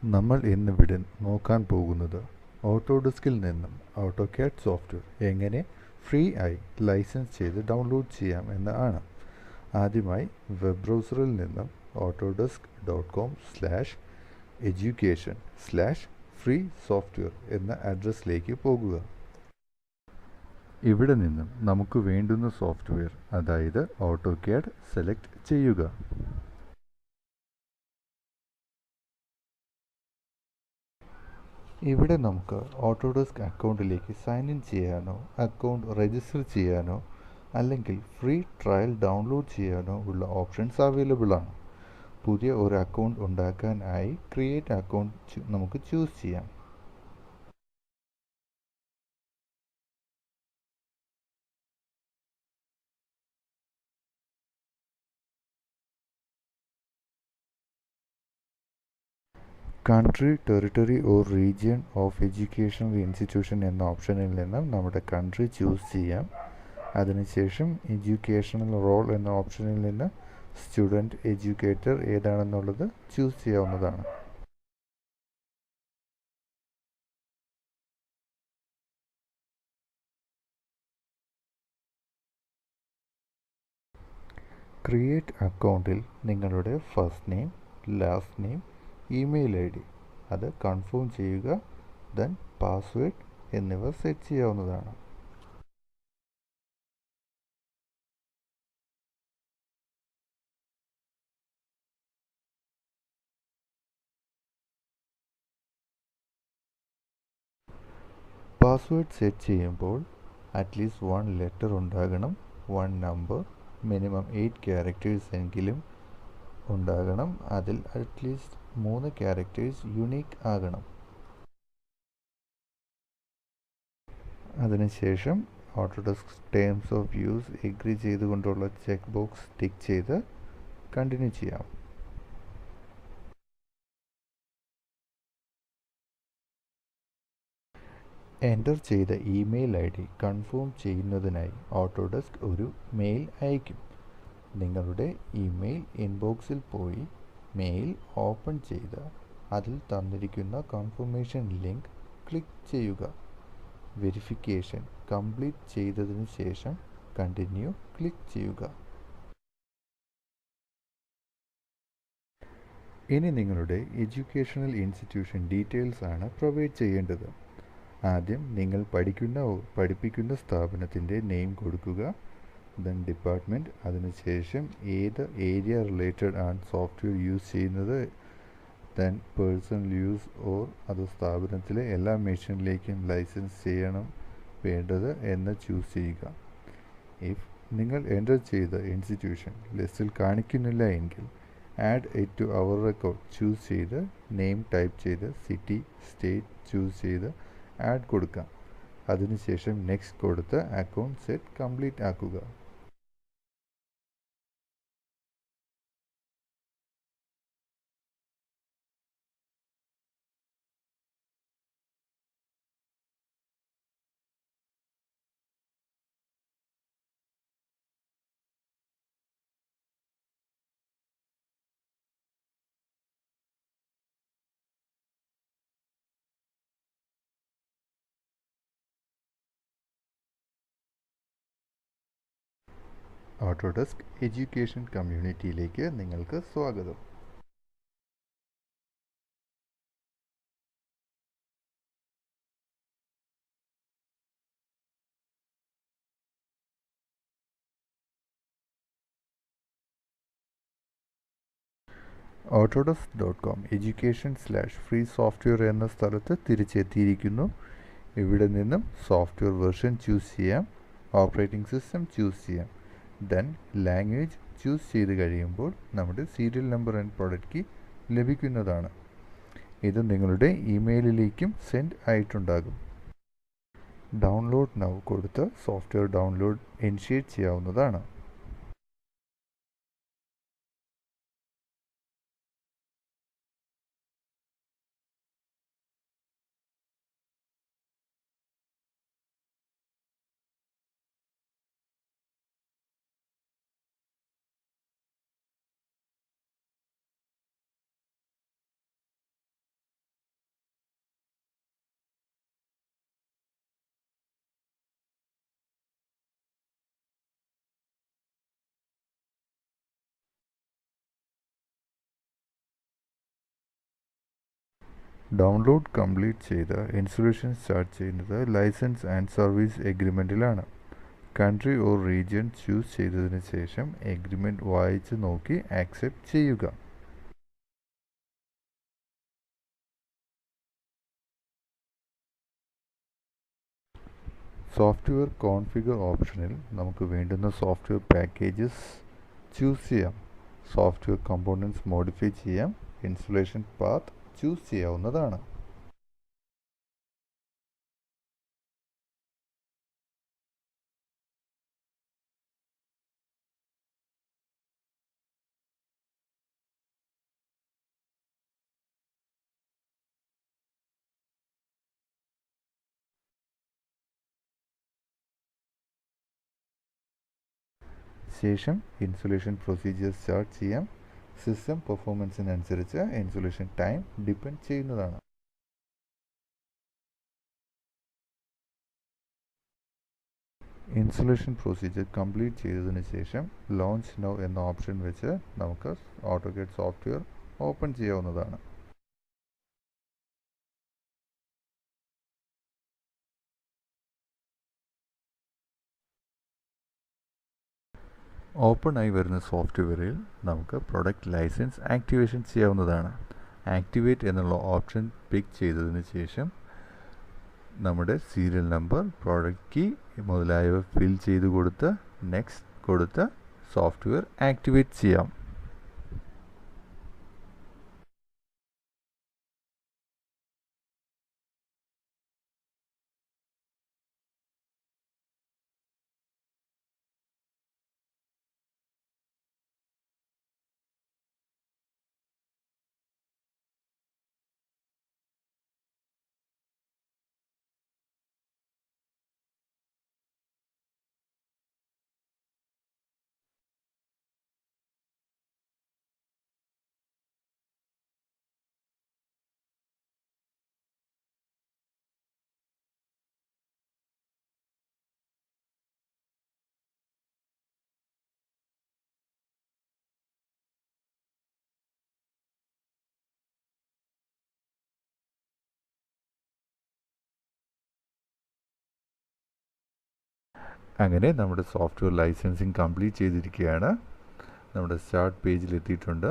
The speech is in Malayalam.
നമ്മൾ ഇന്നിവിടെ നോക്കാൻ പോകുന്നത് ഓട്ടോഡെസ്കിൽ നിന്നും ഓട്ടോകാഡ് സോഫ്റ്റ്വെയർ എങ്ങനെ ഫ്രീ ആയി ലൈസൻസ് ചെയ്ത് ഡൗൺലോഡ് ചെയ്യാം എന്ന് ആണ്. ആദ്യമായി വെബ് ബ്രൗസറിൽ നിന്നും autodesk.com/education/free-software എന്ന അഡ്രസ്സിലേക്ക് പോകുക. ഇവിടെ നിന്നും നമുക്ക് വേണ്ടുന്ന സോഫ്റ്റ്വെയർ, അതായത് ഓട്ടോകാഡ് സെലക്ട് ചെയ്യുക. ഇവിടെ നമുക്ക് ഓട്ടോഡെസ്ക് അക്കൗണ്ടിലേക്ക് സൈൻ ഇൻ ചെയ്യാനോ അക്കൗണ്ട് രജിസ്റ്റർ ചെയ്യാനോ അല്ലെങ്കിൽ ഫ്രീ ട്രയൽ ഡൗൺലോഡ് ചെയ്യാനോ ഉള്ള ഓപ്ഷൻസ് അവൈലബിൾ ആണ്. പുതിയ ഒരു അക്കൗണ്ട് ഉണ്ടാക്കാനായി ക്രിയേറ്റ് അക്കൗണ്ട് നമുക്ക് ചൂസ് ചെയ്യാം. Country, territory or region of educational institution എന്ന ഓപ്ഷനിൽ നിന്നും നമ്മുടെ കൺട്രി ചൂസ് ചെയ്യാം. അതിനുശേഷം എഡ്യൂക്കേഷണൽ റോൾ എന്ന ഓപ്ഷനിൽ നിന്ന് സ്റ്റുഡൻറ്റ്, എഡ്യൂക്കേറ്റർ ഏതാണെന്നുള്ളത് ചൂസ് ചെയ്യാവുന്നതാണ്. ക്രിയേറ്റ് അക്കൗണ്ടിൽ നിങ്ങളുടെ first name, last name, email ID അത് കൺഫേം ചെയ്യുക. ദെൻ പാസ്വേഡ് എന്നിവ സെറ്റ് ചെയ്യാവുന്നതാണ്. പാസ്വേഡ് സെറ്റ് ചെയ്യുമ്പോൾ അറ്റ്ലീസ്റ്റ് 1 ലെറ്റർ ഉണ്ടാകണം, 1 നമ്പർ, മിനിമം 8 ക്യാരക്ടേഴ്സ് എങ്കിലും ഉണ്ടാകണം. അതിൽ അറ്റ്ലീസ്റ്റ് 3 ക്യാരക്ടേഴ്സ് യുണീക്ക് ആകണം. അതിനുശേഷം Autodesk terms of use agree ചെയ്തുകൊണ്ടുള്ള ചെക്ക് ബോക്സ് ടിക്ക് ചെയ്ത് കണ്ടിന്യൂ ചെയ്യാം. എൻ്റർ ചെയ്ത ഇമെയിൽ ID കൺഫേം ചെയ്യുന്നതിനായി ഓട്ടോഡെസ്ക് ഒരു മെയിൽ അയക്കും. നിങ്ങളുടെ ഇമെയിൽ ഇൻബോക്സിൽ പോയി മെയിൽ ഓപ്പൺ ചെയ്ത് അതിൽ തന്നിരിക്കുന്ന കൺഫർമേഷൻ ലിങ്ക് ക്ലിക്ക് ചെയ്യുക. വെരിഫിക്കേഷൻ കംപ്ലീറ്റ് ചെയ്തതിനു ശേഷം കണ്ടിന്യൂ ക്ലിക്ക് ചെയ്യുക. ഇനി നിങ്ങളുടെ എഡ്യൂക്കേഷണൽ ഇൻസ്റ്റിറ്റ്യൂഷൻ ഡീറ്റെയിൽസ് ആണ് പ്രൊവൈഡ് ചെയ്യേണ്ടത്. ആദ്യം നിങ്ങൾ പഠിപ്പിക്കുന്ന സ്ഥാപനത്തിൻ്റെ നെയിം കൊടുക്കുക. ദെൻ ഡിപ്പാർട്ട്മെൻറ്റ്, അതിനുശേഷം ഏത് ഏരിയ റിലേറ്റഡ് ആണ് സോഫ്റ്റ്വെയർ യൂസ് ചെയ്യുന്നത്, ദെൻ പേഴ്സണൽ യൂസ് ഓർ അത് സ്ഥാപനത്തിലെ എല്ലാ മെഷീനിലേക്കും ലൈസൻസ് ചെയ്യണം വേണ്ടത് എന്ന് ചൂസ് ചെയ്യുക. ഇഫ് നിങ്ങൾ എൻ്റർ ചെയ്ത ഇൻസ്റ്റിറ്റ്യൂഷൻ ലിസ്റ്റിൽ കാണിക്കുന്നില്ല എങ്കിൽ add it to our record choose ചെയ്ത് നെയിം ടൈപ്പ് ചെയ്ത് സിറ്റി, സ്റ്റേറ്റ് ചൂസ് ചെയ്ത് ആഡ് കൊടുക്കാം. അതിനുശേഷം നെക്സ്റ്റ് കൊടുത്ത് അക്കൗണ്ട് സെറ്റ് കംപ്ലീറ്റ് ആക്കുക. ഓട്ടോഡെസ്ക് എഡ്യൂക്കേഷൻ കമ്മ്യൂണിറ്റിയിലേക്ക് നിങ്ങൾക്ക് സ്വാഗതം. autodesk.com education/free-software എന്ന സ്ഥലത്ത് തിരിച്ചെത്തിയിരിക്കുന്നു. ഇവിടെ നിന്നും സോഫ്റ്റ്വെയർ വെർഷൻ ചൂസ് ചെയ്യാം, ഓപ്പറേറ്റിംഗ് സിസ്റ്റം ചൂസ് ചെയ്യാം. ദെൻ ലാംഗ്വേജ് ചൂസ് ചെയ്ത് കഴിയുമ്പോൾ നമ്മുടെ serial number and product key ലഭിക്കുന്നതാണ്. ഇത് നിങ്ങളുടെ ഇമെയിലിലേക്കും സെൻഡ് ആയിട്ടുണ്ടാകും. ഡൗൺലോഡ് നൗ കൊടുത്ത് സോഫ്റ്റ്വെയർ ഡൗൺലോഡ് ഇനിഷ്യേറ്റ് ചെയ്യാവുന്നതാണ്. ഡൗൺലോഡ് കംപ്ലീറ്റ് ചെയ്ത് ഇൻസ്റ്റലേഷൻ സ്റ്റാർട്ട് ചെയ്യുന്നത് ലൈസൻസ് ആൻഡ് സർവീസ് എഗ്രിമെൻറ്റിലാണ്. കൺട്രി ഓർ റീജിയൻ ചൂസ് ചെയ്തതിന് ശേഷം എഗ്രിമെൻറ്റ് വായിച്ച് നോക്കി ആക്സെപ്റ്റ് ചെയ്യുക. സോഫ്റ്റ്വെയർ കോൺഫിഗർ ഓപ്ഷനിൽ നമുക്ക് വേണ്ടുന്ന സോഫ്റ്റ്വെയർ പാക്കേജസ് ചൂസ് ചെയ്യാം. സോഫ്റ്റ്വെയർ കമ്പോണൻറ്റ്സ് മോഡിഫൈ ചെയ്യാം. ഇൻസ്റ്റലേഷൻ പാത്ത് ചൂസ് ചെയ്യാവുന്നതാണ്. ശേഷം ഇൻസ്റ്റലേഷൻ പ്രൊസീജിയർ സ്റ്റാർട്ട് ചെയ്യാം. സിസ്റ്റം പെർഫോമൻസിനനുസരിച്ച് ഇൻസ്റ്റലേഷൻ ടൈം ഡിപ്പെൻഡ് ചെയ്യുന്നതാണ്. ഇൻസ്റ്റലേഷൻ പ്രൊസീജിയർ കംപ്ലീറ്റ് ചെയ്തതിന് ശേഷം ലോഞ്ച് നൗ എന്ന ഓപ്ഷൻ വെച്ച് നമുക്ക് AutoCAD സോഫ്റ്റ്വെയർ ഓപ്പൺ ചെയ്യാവുന്നതാണ്. ഓപ്പൺ ആയി വരുന്ന സോഫ്റ്റ്വെയറിൽ നമുക്ക് പ്രൊഡക്റ്റ് ലൈസൻസ് ആക്ടിവേഷൻ ചെയ്യാവുന്നതാണ്. ആക്ടിവേറ്റ് എന്നുള്ള ഓപ്ഷൻ പിക്ക് ചെയ്തതിന് ശേഷം നമ്മുടെ സീരിയൽ നമ്പർ, പ്രോഡക്റ്റ് കീ മുതലായവ ഫിൽ ചെയ്ത് കൊടുത്ത് നെക്സ്റ്റ് കൊടുത്ത് സോഫ്റ്റ്വെയർ ആക്ടിവേറ്റ് ചെയ്യാം. അങ്ങനെ നമ്മുടെ സോഫ്റ്റ്വെയർ ലൈസൻസിങ് കംപ്ലീറ്റ് ചെയ്തിരിക്കുകയാണ്. നമ്മുടെ സ്റ്റാർട്ട് പേജിൽ എത്തിയിട്ടുണ്ട്.